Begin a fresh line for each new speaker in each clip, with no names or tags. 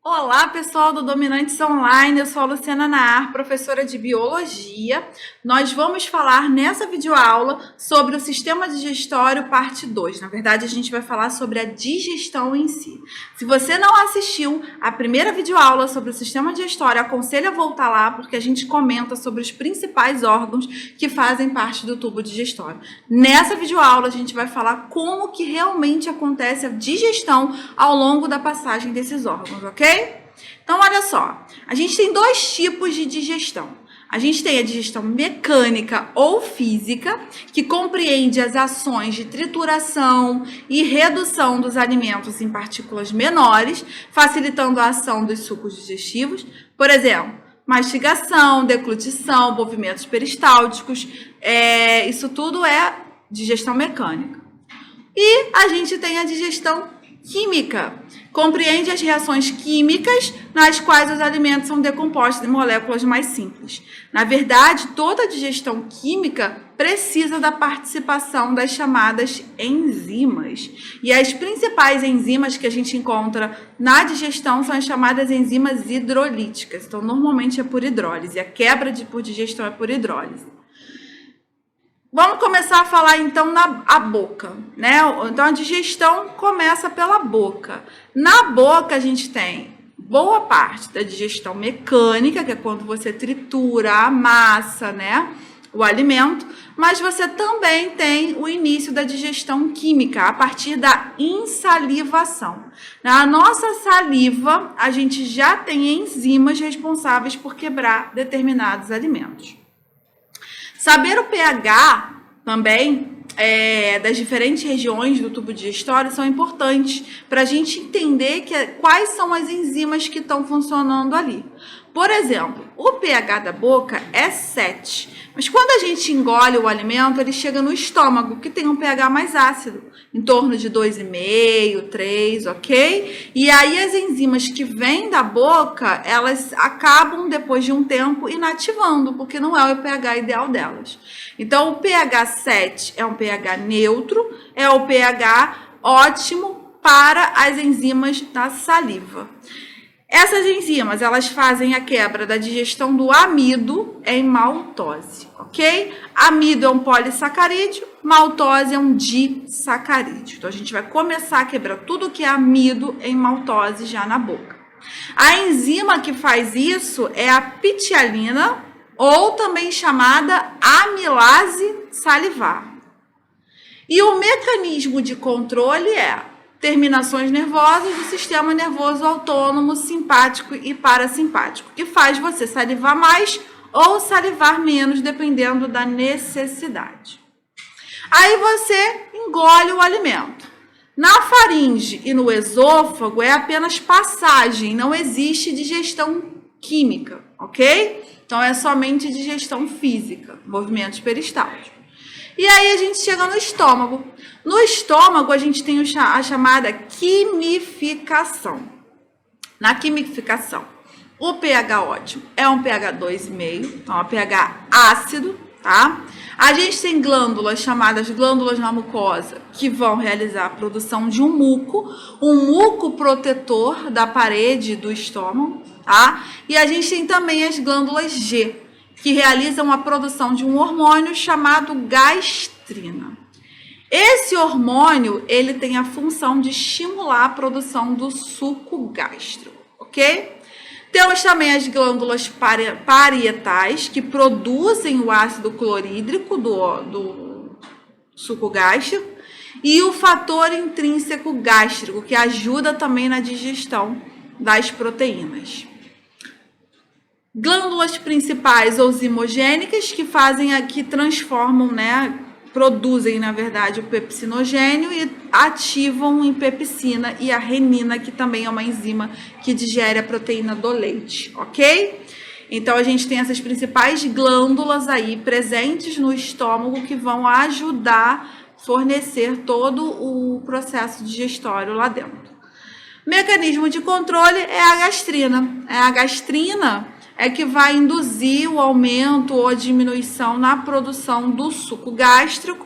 Olá, pessoal do Dominantes Online, eu sou a Luciana Naar, professora de Biologia. Nós vamos falar nessa videoaula sobre o sistema digestório parte 2. Na verdade, a gente vai falar sobre a digestão em si. Se você não assistiu a primeira videoaula sobre o sistema digestório, aconselho a voltar lá, porque a gente comenta sobre os principais órgãos que fazem parte do tubo digestório. Nessa videoaula, a gente vai falar como que realmente acontece a digestão ao longo da passagem desses órgãos, ok? Então, olha só, a gente tem dois tipos de digestão. A gente tem a digestão mecânica ou física, que compreende as ações de trituração e redução dos alimentos em partículas menores, facilitando a ação dos sucos digestivos. Por exemplo, mastigação, deglutição, movimentos peristálticos, isso tudo é digestão mecânica. E a gente tem a digestão química. Compreende as reações químicas nas quais os alimentos são decompostos em moléculas mais simples. Na verdade, toda digestão química precisa da participação das chamadas enzimas. E as principais enzimas que a gente encontra na digestão são as chamadas enzimas hidrolíticas. Então, normalmente é por hidrólise. A quebra por digestão é por hidrólise. Vamos começar a falar então a boca, né? Então a digestão começa pela boca. Na boca a gente tem boa parte da digestão mecânica, que é quando você tritura, amassa, né, o alimento, mas você também tem o início da digestão química, a partir da insalivação. Na nossa saliva, a gente já tem enzimas responsáveis por quebrar determinados alimentos. Saber o pH também das diferentes regiões do tubo digestório são importantes para a gente entender quais são as enzimas que estão funcionando ali. Por exemplo, o pH da boca é 7, mas quando a gente engole o alimento, ele chega no estômago, que tem um pH mais ácido, em torno de 2,5, 3, ok? E aí as enzimas que vêm da boca, elas acabam, depois de um tempo, inativando, porque não é o pH ideal delas. Então, o pH 7 é um pH neutro, é o pH ótimo para as enzimas da saliva. Essas enzimas, elas fazem a quebra da digestão do amido em maltose, ok? Amido é um polissacarídeo, maltose é um disacarídeo. Então, a gente vai começar a quebrar tudo que é amido em maltose já na boca. A enzima que faz isso é a pitialina, ou também chamada amilase salivar. E o mecanismo de controle é terminações nervosas do sistema nervoso autônomo, simpático e parasimpático, que faz você salivar mais ou salivar menos, dependendo da necessidade. Aí você engole o alimento. Na faringe e no esôfago é apenas passagem, não existe digestão química, ok? Então é somente digestão física, movimentos peristálticos. E aí a gente chega no estômago. No estômago a gente tem a chamada quimificação. Na quimificação, o pH ótimo é um pH 2,5, então é um pH ácido, tá? A gente tem glândulas chamadas glândulas na mucosa, que vão realizar a produção de um muco protetor da parede do estômago, tá? E a gente tem também as glândulas G, que realizam a produção de um hormônio chamado gastrina. Esse hormônio, ele tem a função de estimular a produção do suco gástrico, ok? Temos também as glândulas parietais, que produzem o ácido clorídrico do suco gástrico, e o fator intrínseco gástrico, que ajuda também na digestão das proteínas. Glândulas principais ou zimogênicas, que transformam, né, produzem, na verdade, o pepsinogênio e ativam em pepsina e a renina, que também é uma enzima que digere a proteína do leite, ok? Então, a gente tem essas principais glândulas aí presentes no estômago que vão ajudar a fornecer todo o processo digestório lá dentro. Mecanismo de controle é a gastrina. A gastrina é que vai induzir o aumento ou a diminuição na produção do suco gástrico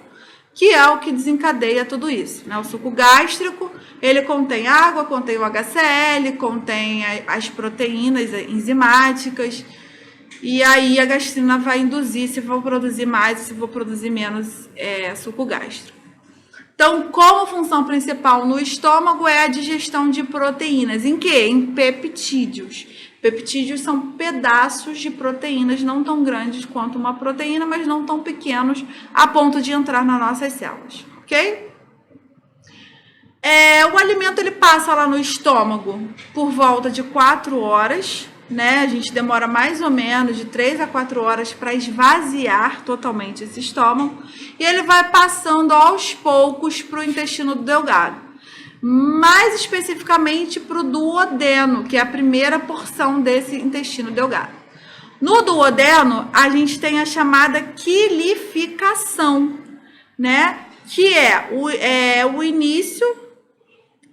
que é o que desencadeia tudo isso, né? O suco gástrico, ele contém água, contém o HCl, contém as proteínas enzimáticas, e aí a gastrina vai induzir se vou produzir mais ou se vou produzir menos suco gástrico. Então, como função principal no estômago é a digestão de proteínas. Em quê? Em peptídeos. Peptídeos são pedaços de proteínas não tão grandes quanto uma proteína, mas não tão pequenos a ponto de entrar nas nossas células, ok? O alimento ele passa lá no estômago por volta de 4 horas, né? A gente demora mais ou menos de 3 a 4 horas para esvaziar totalmente esse estômago e ele vai passando aos poucos para o intestino delgado, mais especificamente para o duodeno, que é a primeira porção desse intestino delgado. No duodeno, a gente tem a chamada quilificação, né? Que é o início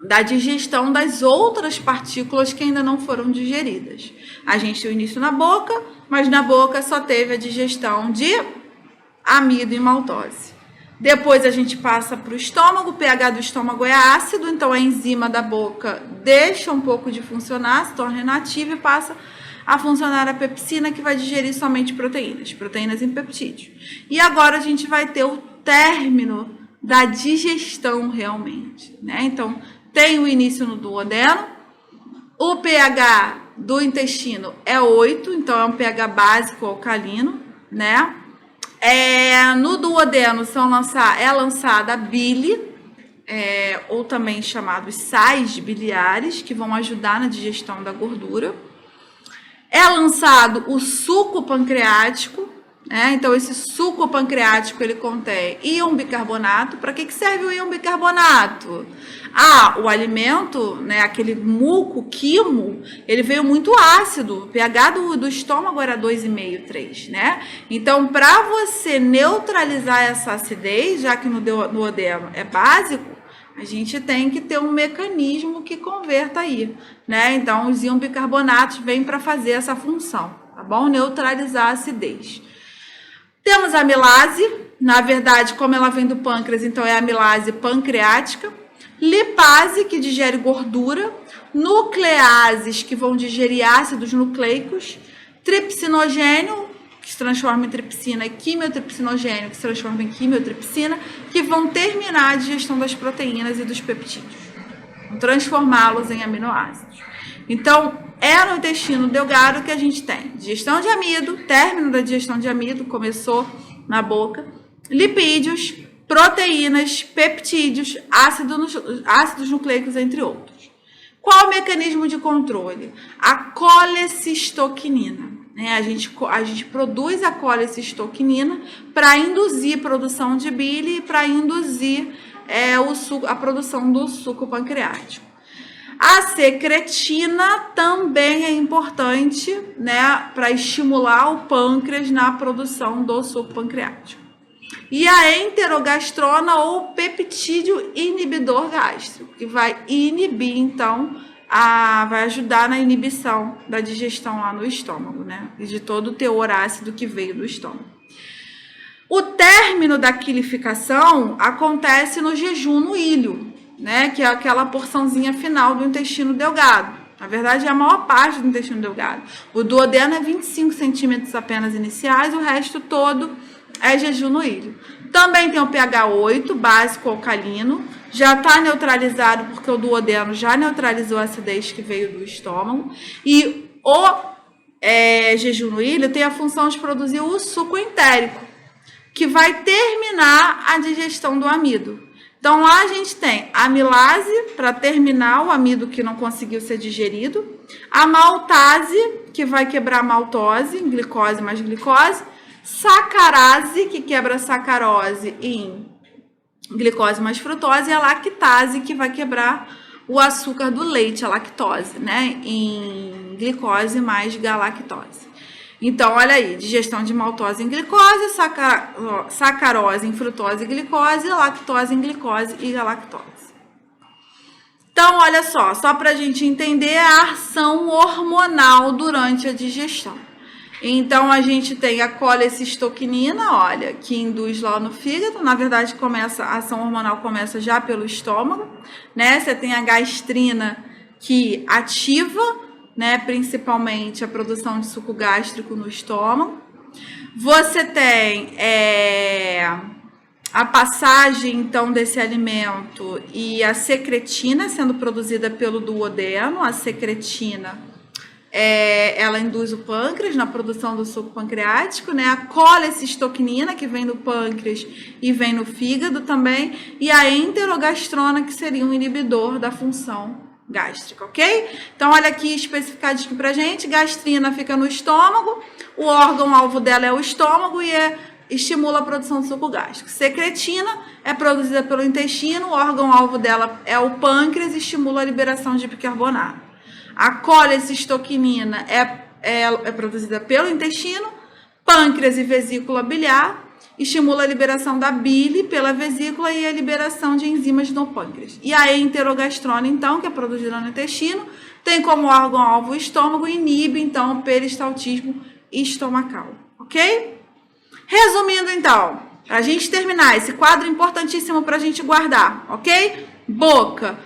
da digestão das outras partículas que ainda não foram digeridas. A gente tem o início na boca, mas na boca só teve a digestão de amido e maltose. Depois a gente passa para o estômago, o pH do estômago é ácido, então a enzima da boca deixa um pouco de funcionar, se torna inativa e passa a funcionar a pepsina, que vai digerir somente proteínas em peptídeo. E agora a gente vai ter o término da digestão realmente, né? Então, tem o início no duodeno, o pH do intestino é 8, então é um pH básico alcalino, né? No duodeno é lançada a bile, ou também chamados sais biliares, que vão ajudar na digestão da gordura. É lançado o suco pancreático, então esse suco pancreático ele contém íon bicarbonato. Para que serve o íon bicarbonato? O alimento, né, aquele muco, quimo, ele veio muito ácido, o pH do estômago era 2,5, 3, né? Então, para você neutralizar essa acidez, já que no duodeno é básico, a gente tem que ter um mecanismo que converta aí, né? Então, os íon bicarbonatos vêm para fazer essa função, tá bom? Neutralizar a acidez. Temos a amilase, na verdade, como ela vem do pâncreas, então é a amilase pancreática. Lipase, que digere gordura. Nucleases, que vão digerir ácidos nucleicos. Tripsinogênio, que se transforma em tripsina, e quimiotripsinogênio, que se transforma em quimiotripsina, que vão terminar a digestão das proteínas e dos peptídeos, vão transformá-los em aminoácidos. Então, é no intestino delgado que a gente tem digestão de amido, término da digestão de amido, começou na boca, lipídios, proteínas, peptídeos, ácidos nucleicos, entre outros. Qual o mecanismo de controle? A colecistoquinina. A gente produz a colecistoquinina para induzir a produção de bile e para induzir a produção do suco pancreático. A secretina também é importante, né, para estimular o pâncreas na produção do suco pancreático. E a enterogastrona ou peptídeo inibidor gástrico, que vai inibir, então, vai ajudar na inibição da digestão lá no estômago, né, e de todo o teor ácido que veio do estômago. O término da quilificação acontece no jejum no ilho, né, que é aquela porçãozinha final do intestino delgado. Na verdade, é a maior parte do intestino delgado. O duodeno é 25 centímetros apenas iniciais, o resto todo é jejum no ilho. Também tem o pH 8, básico alcalino, já está neutralizado porque o duodeno já neutralizou a acidez que veio do estômago. E o jejum no ilho tem a função de produzir o suco entérico, que vai terminar a digestão do amido. Então, lá a gente tem a amilase, para terminar o amido que não conseguiu ser digerido. A maltase, que vai quebrar a maltose, glicose mais glicose. Sacarase, que quebra a sacarose em glicose mais frutose. E a lactase, que vai quebrar o açúcar do leite, a lactose, né, em glicose mais galactose. Então, olha aí, digestão de maltose em glicose, sacarose em frutose e glicose, lactose em glicose e galactose. Então, olha só para a gente entender a ação hormonal durante a digestão. Então, a gente tem a colecistoquinina, olha, que induz lá no fígado. Na verdade, a ação hormonal começa já pelo estômago, né? Você tem a gastrina, que ativa, né, principalmente a produção de suco gástrico no estômago. Você tem a passagem, então, desse alimento e a secretina sendo produzida pelo duodeno. A secretina ela induz o pâncreas na produção do suco pancreático, né? A colecistoquinina, que vem do pâncreas e vem no fígado também, e a enterogastrona, que seria um inibidor da função gástrica, ok? Então, olha aqui especificadinho pra gente: gastrina fica no estômago, o órgão-alvo dela é o estômago e estimula a produção de suco gástrico. Secretina é produzida pelo intestino, o órgão-alvo dela é o pâncreas e estimula a liberação de bicarbonato. A colecistoquinina é produzida pelo intestino, pâncreas e vesícula biliar, estimula a liberação da bile pela vesícula e a liberação de enzimas no pâncreas. E a enterogastrona, então, que é produzida no intestino, tem como órgão-alvo o estômago e inibe, então, o peristaltismo estomacal, ok? Resumindo, então, para a gente terminar esse quadro importantíssimo para a gente guardar, ok? Boca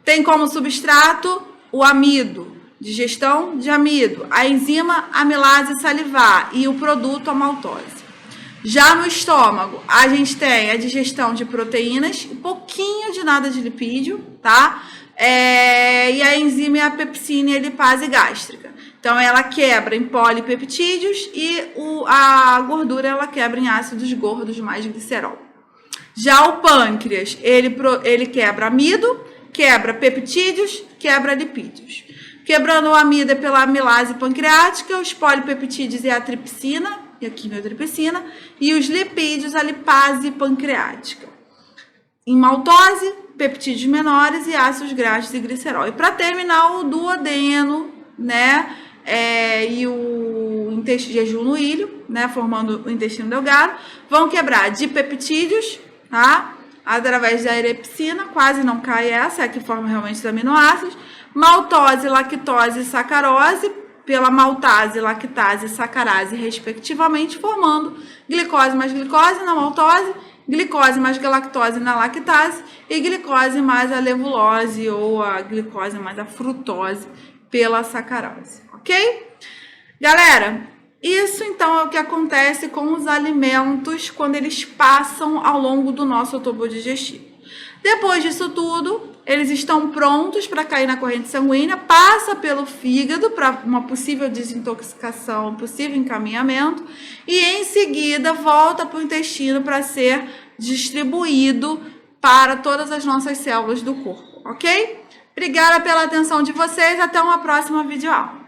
tem como substrato o amido, digestão de amido, a enzima amilase salivar e o produto a maltose. Já no estômago, a gente tem a digestão de proteínas, um pouquinho de nada de lipídio, tá? E a enzima é a pepsina e a lipase gástrica. Então, ela quebra em polipeptídeos e a gordura ela quebra em ácidos gordos mais glicerol. Já o pâncreas, ele quebra amido, quebra peptídeos, quebra lipídios. Quebrando o amido é pela amilase pancreática, os polipeptídeos é a tripsina e a quimiotripsina, e os lipídios a lipase pancreática. Em maltose, peptídeos menores e ácidos graxos e glicerol. E para terminar, o duodeno, né, e o jejum no ilho, né, formando o intestino delgado, vão quebrar dipeptídeos, tá? Através da erepsina, quase não cai essa, é a que forma realmente os aminoácidos. Maltose, lactose e sacarose, pela maltase, lactase e sacarase, respectivamente, formando glicose mais glicose na maltose, glicose mais galactose na lactase e glicose mais a levulose ou a glicose mais a frutose pela sacarose, ok? Galera, isso então é o que acontece com os alimentos quando eles passam ao longo do nosso tubo digestivo. Depois disso tudo, eles estão prontos para cair na corrente sanguínea, passa pelo fígado para uma possível desintoxicação, possível encaminhamento, e em seguida volta para o intestino para ser distribuído para todas as nossas células do corpo, ok? Obrigada pela atenção de vocês, até uma próxima videoaula.